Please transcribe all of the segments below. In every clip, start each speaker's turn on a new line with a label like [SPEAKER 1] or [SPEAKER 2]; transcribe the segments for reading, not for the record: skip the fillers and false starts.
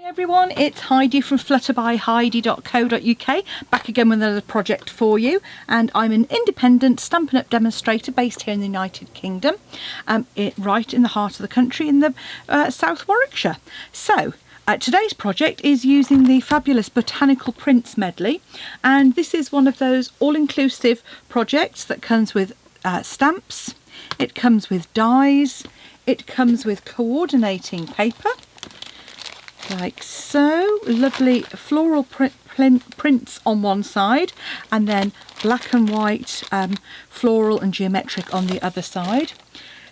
[SPEAKER 1] Everyone, it's Heidi from flutterbyheidi.co.uk, back again with another project for you, and I'm an independent Stampin' Up demonstrator based here in the United Kingdom, right in the heart of the country in the South Warwickshire. So today's project is using the fabulous Botanical Prints medley, and this is one of those all-inclusive projects that comes with stamps, it comes with dies, it comes with coordinating paper, like so, lovely floral prints on one side, and then black and white floral and geometric on the other side.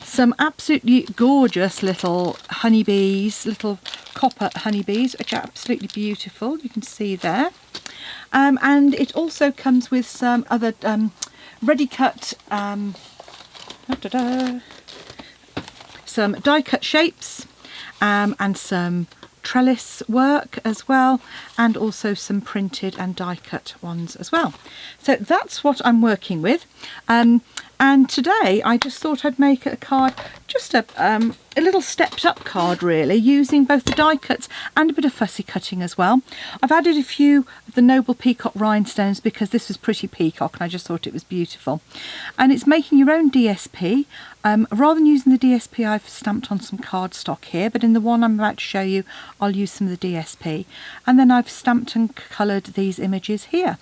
[SPEAKER 1] Some absolutely gorgeous little honeybees, little copper honeybees, which are absolutely beautiful, you can see there. And it also comes with some other ready cut, some die cut shapes, and some trellis work as well, and also some printed and die cut ones as well. So that's what I'm working with, and today I just thought I'd make a card, just a little stepped up card really, using both the die cuts and a bit of fussy cutting as well. I've added a few of the Noble Peacock rhinestones because this was pretty peacock and I just thought it was beautiful. And it's making your own DSP. Rather than using the DSP, I've stamped on some cardstock here, but in the one I'm about to show you I'll use some of the DSP, and then I've stamped and coloured these images here.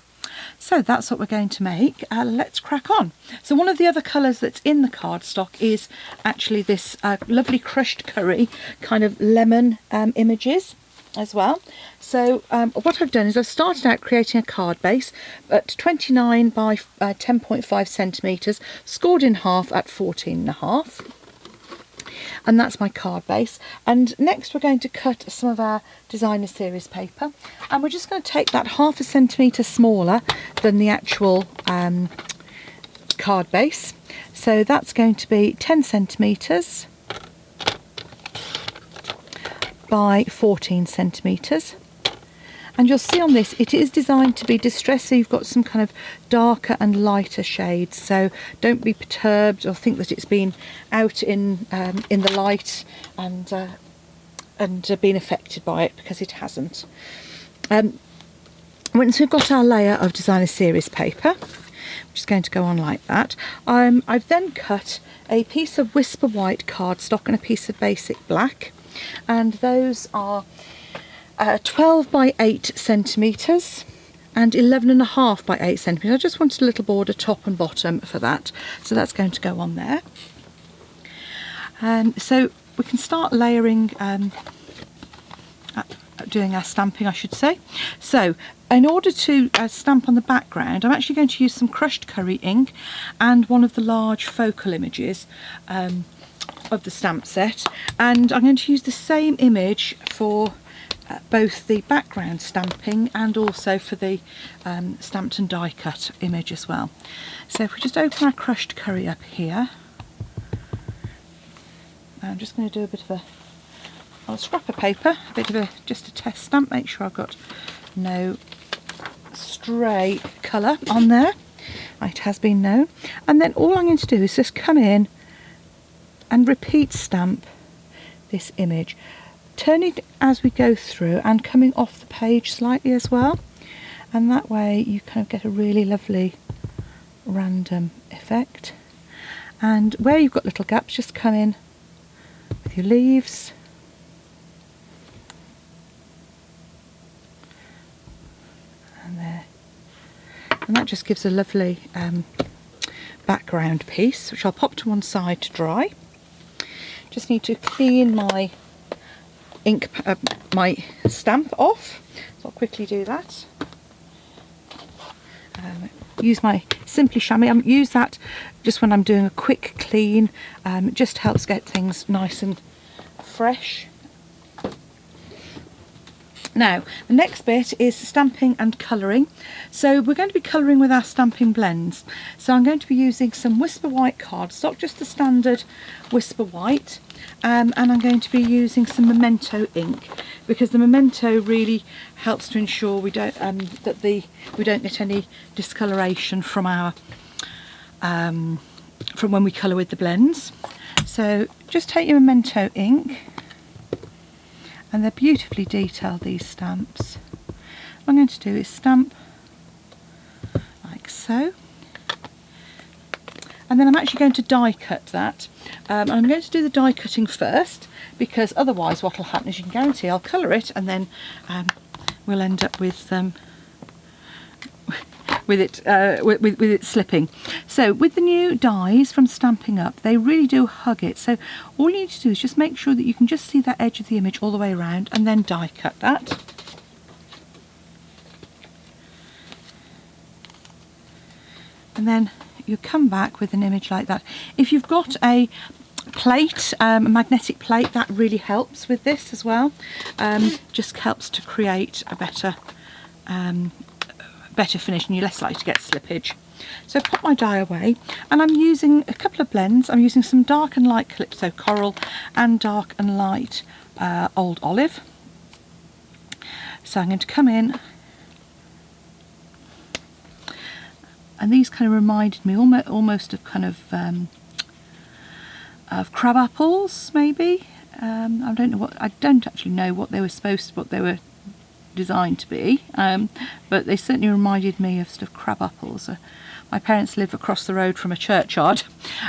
[SPEAKER 1] So that's what we're going to make. Let's crack on. So one of the other colours that's in the cardstock is actually this lovely crushed curry kind of lemon images as well. So what I've done is I've started out creating a card base at 29 by 10.5 centimetres, scored in half at 14.5. And that's my card base. And next we're going to cut some of our designer series paper, and we're just going to take that half a centimetre smaller than the actual card base. So that's going to be 10 centimetres by 14 centimetres. And you'll see on this it is designed to be distressed, so you've got some kind of darker and lighter shades, so don't be perturbed or think that it's been out in the light and been affected by it, because it hasn't. Once we've got our layer of designer series paper, which is going to go on like that, I've then cut a piece of Whisper White cardstock and a piece of basic black, and those are 12 by 8 centimetres and 11.5 by 8 centimetres. I just wanted a little border top and bottom for that, so that's going to go on there. So we can start layering, doing our stamping I should say. So in order to stamp on the background, I'm actually going to use some crushed curry ink and one of the large focal images of the stamp set, and I'm going to use the same image for both the background stamping and also for the stamped and die cut image as well. So if we just open our crushed curry up here, I'm just going to do a bit of a scrap of paper, a bit of just a test stamp, make sure I've got no stray colour on there. It has been known. And then all I'm going to do is just come in and repeat stamp this image, turning as we go through and coming off the page slightly as well, and that way you kind of get a really lovely random effect. And where you've got little gaps, just come in with your leaves and there, and that just gives a lovely background piece, which I'll pop to one side to dry. Just need to clean my ink, my stamp off, so I'll quickly do that. Use my Simply Chamois. Use that just when I'm doing a quick clean. It just helps get things nice and fresh. Now the next bit is stamping and colouring. So we're going to be colouring with our stamping blends. So I'm going to be using some Whisper White cardstock, just the standard Whisper White, and I'm going to be using some Memento ink, because the Memento really helps to ensure we don't we don't get any discoloration from our from when we colour with the blends. So just take your Memento ink And they're beautifully detailed, these stamps. What I'm going to do is stamp like so. And then I'm actually going to die cut that. I'm going to do the die cutting first, because otherwise what will happen is, you can guarantee I'll colour it, and then we'll end up with it slipping. So with the new dies from Stampin' Up, they really do hug it. So all you need to do is just make sure that you can just see that edge of the image all the way around, and then die cut that. And then you come back with an image like that. If you've got a plate, a magnetic plate, that really helps with this as well. Just helps to create a better finish, and you're less likely to get slippage. So pop my die away, and I'm using a couple of blends. I'm using some dark and light Calypso Coral and dark and light Old Olive. So I'm going to come in, and these kind of reminded me almost of kind of crab apples, maybe. I don't actually know what they were designed to be, but they certainly reminded me of sort of crab apples. My parents live across the road from a churchyard,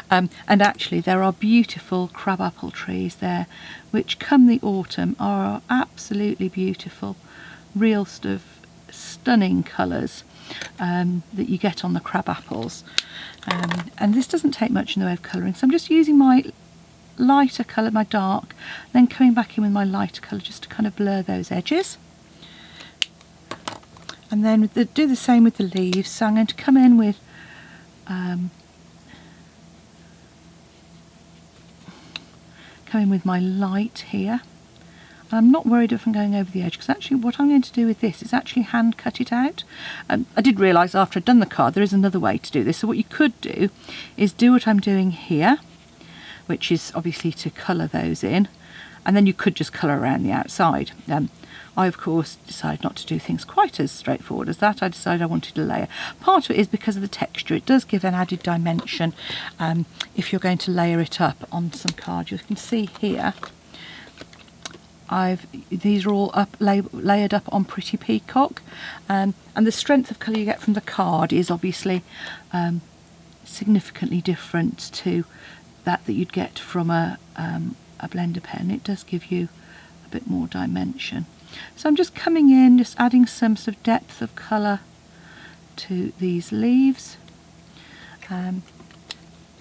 [SPEAKER 1] and actually there are beautiful crab apple trees there, which come the autumn are absolutely beautiful, real sort of stunning colours that you get on the crab apples. And this doesn't take much in the way of colouring, so I'm just using my lighter colour, my dark, then coming back in with my lighter colour just to kind of blur those edges. And then do the same with the leaves. So I'm going to come in with my light here. And I'm not worried if I'm going over the edge, because actually what I'm going to do with this is actually hand cut it out. I did realise after I'd done the card there is another way to do this. So what you could do is do what I'm doing here, which is obviously to colour those in, and then you could just colour around the outside. I of course decided not to do things quite as straightforward as that. I decided I wanted to layer. Part of it is because of the texture. It does give an added dimension if you're going to layer it up on some card. You can see here these are all layered up on Pretty Peacock, and the strength of colour you get from the card is obviously significantly different to that you'd get from a blender pen. It does give you a bit more dimension. So I'm just coming in, just adding some sort of depth of colour to these leaves, and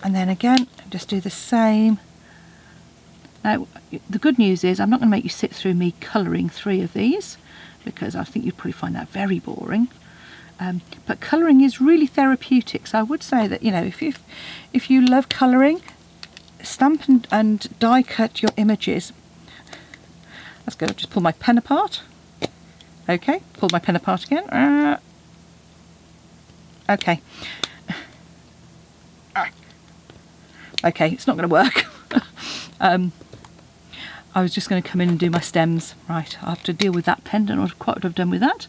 [SPEAKER 1] then again just do the same. Now the good news is I'm not going to make you sit through me colouring 3 of these, because I think you'd probably find that very boring. But colouring is really therapeutic, so I would say that, you know, if you love colouring, stamp and die cut your images. Let's go, just pull my pen apart. Okay, pull my pen apart again. Okay. Okay, it's not going to work. I was just going to come in and do my stems. Right, I'll have to deal with that pen. Don't know quite what I've done with that.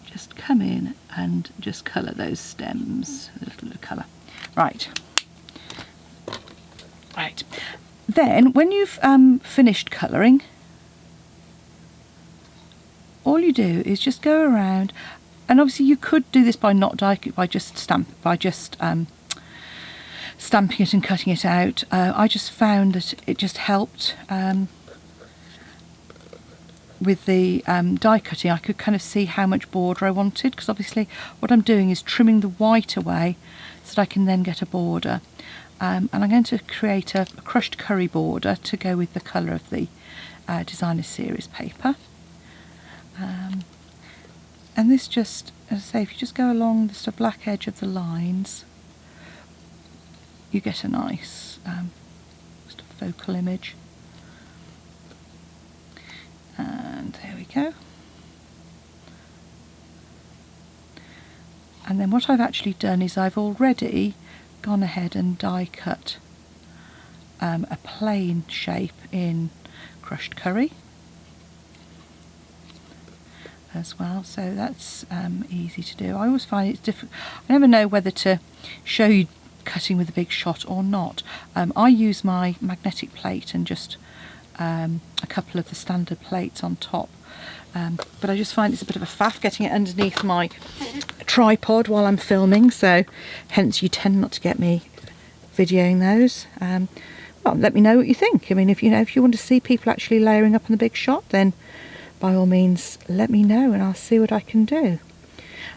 [SPEAKER 1] Just come in and just colour those stems. A little bit of colour. Right. Right. Then, when you've finished colouring, all you do is just go around, and obviously you could do this by stamping it and cutting it out. I just found that it just helped with the die cutting. I could kind of see how much border I wanted, because obviously what I'm doing is trimming the white away so that I can then get a border. And I'm going to create a crushed curry border to go with the colour of the Designer Series paper. And this just, as I say, if you just go along the sort of black edge of the lines, you get a nice sort of focal image. And there we go. And then what I've actually done is I've already gone ahead and die cut a plain shape in crushed curry as well, so that's easy to do. I always find it's different. I never know whether to show you cutting with a big shot or not. I use my magnetic plate and just a couple of the standard plates on top. But I just find it's a bit of a faff getting it underneath my tripod while I'm filming, so hence you tend not to get me videoing those. Well, let me know what you think. I mean, if you want to see people actually layering up in the big shot, then by all means let me know and I'll see what I can do.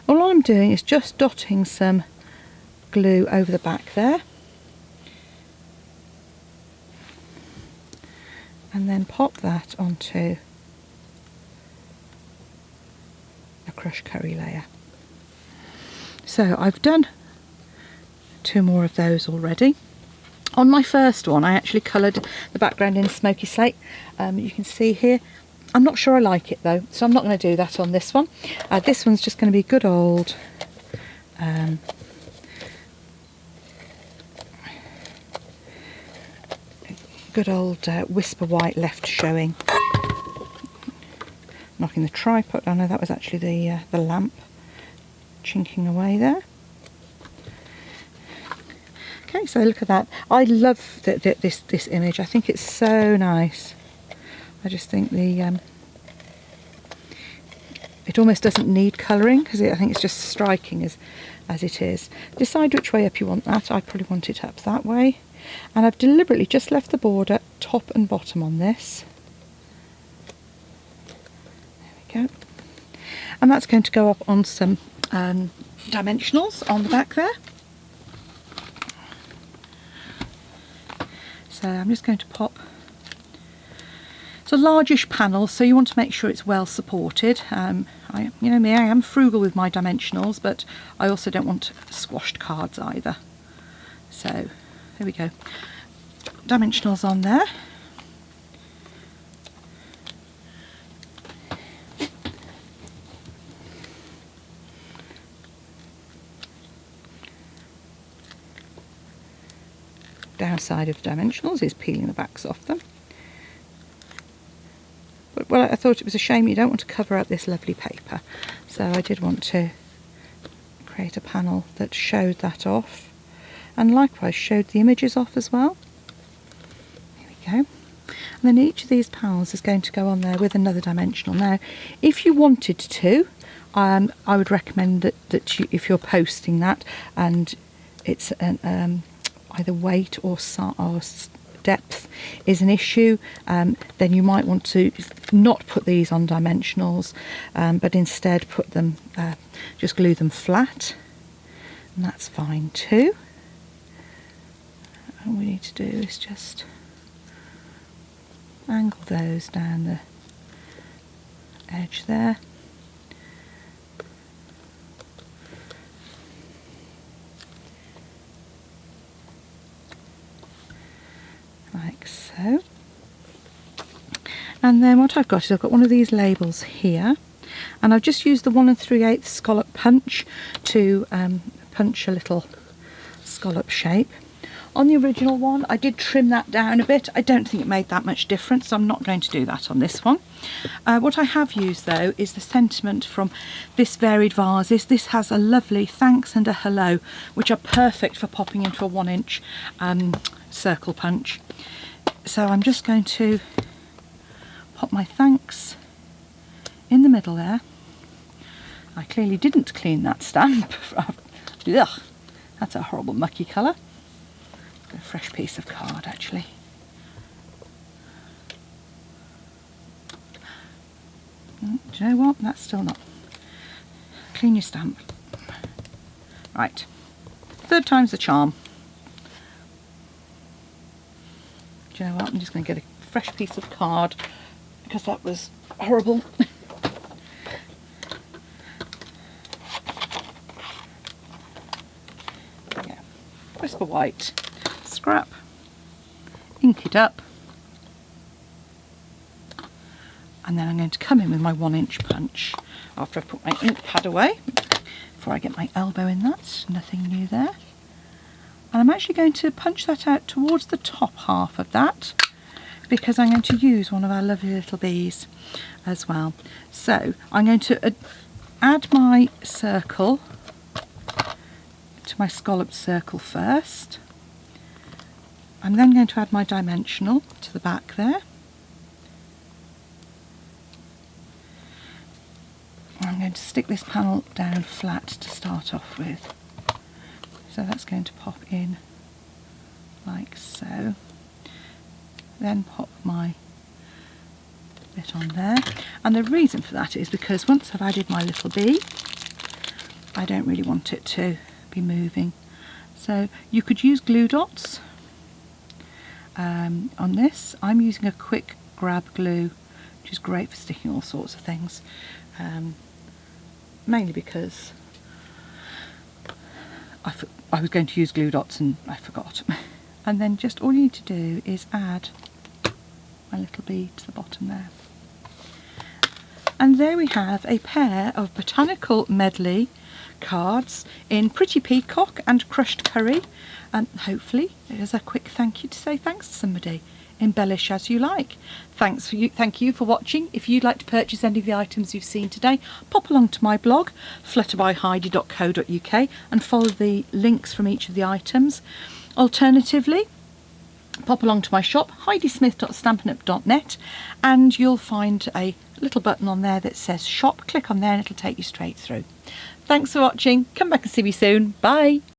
[SPEAKER 1] All I'm doing is just dotting some glue over the back there, and then pop that onto a crushed curry layer. So I've done 2 more of those already. On my first one I actually coloured the background in smoky slate. You can see here. I'm not sure I like it though, so I'm not going to do that on this one. This one's just going to be good old whisper white left showing. Knocking the tripod. Oh no, that was actually the lamp chinking away there. Okay, so look at that. I love this image. I think it's so nice. I just think it almost doesn't need colouring, because I think it's just striking as it is. Decide which way up you want that. I probably want it up that way. And I've deliberately just left the border top and bottom on this. There we go. And that's going to go up on some dimensionals on the back there. So I'm just going to pop. It's a largish panel, so you want to make sure it's well supported. You know me, I am frugal with my dimensionals, but I also don't want squashed cards either. So there we go. Dimensionals on there. Downside of dimensionals is peeling the backs off them. But well, I thought it was a shame you don't want to cover up this lovely paper, so I did want to create a panel that showed that off, and likewise showed the images off as well. There we go. And then each of these panels is going to go on there with another dimensional. Now, if you wanted to, I would recommend that you, if you're posting that and it's an either weight or depth is an issue, then you might want to not put these on dimensionals, but instead put them, just glue them flat, and that's fine too. All we need to do is just angle those down the edge there. Like so. And then what I've got is I've got one of these labels here, and I've just used the 1 3/8 scallop punch to punch a little scallop shape. On the original one I did trim that down a bit. I don't think it made that much difference, so I'm not going to do that on this one. What I have used though is the sentiment from this Varied Vases. This has a lovely thanks and a hello, which are perfect for popping into a 1-inch circle punch. So I'm just going to pop my thanks in the middle there. I clearly didn't clean that stamp. Ugh, that's a horrible mucky colour. A fresh piece of card actually. Do you know what? That's still not. Clean your stamp. Right. 3rd time's the charm. Do you know what? I'm just going to get a fresh piece of card because that was horrible. Yeah. Whisper white. Scrap, ink it up, and then I'm going to come in with my 1-inch punch after I've put my ink pad away, before I get my elbow in that. Nothing new there. And I'm actually going to punch that out towards the top half of that, because I'm going to use one of our lovely little bees as well. So I'm going to add my circle to my scalloped circle first. I'm then going to add my dimensional to the back there. going to stick this panel down flat to start off with. So that's going to pop in like so. Then pop my bit on there. And the reason for that is because once I've added my little bee, I don't really want it to be moving. So you could use glue dots on this. I'm using a quick grab glue, which is great for sticking all sorts of things. Mainly because I was going to use glue dots and I forgot. And then just all you need to do is add my little bee to the bottom there. And there we have a pair of botanical medley cards in Pretty Peacock and Crushed Curry, and hopefully there's a quick thank you to say thanks to somebody. Embellish as you like. Thank you for watching. If you'd like to purchase any of the items you've seen today, pop along to my blog flutterbyheidi.co.uk and follow the links from each of the items. Alternatively, pop along to my shop heidismith.stampinup.net and you'll find a little button on there that says shop. Click on there and it'll take you straight through. Thanks for watching. Come back and see me soon. Bye.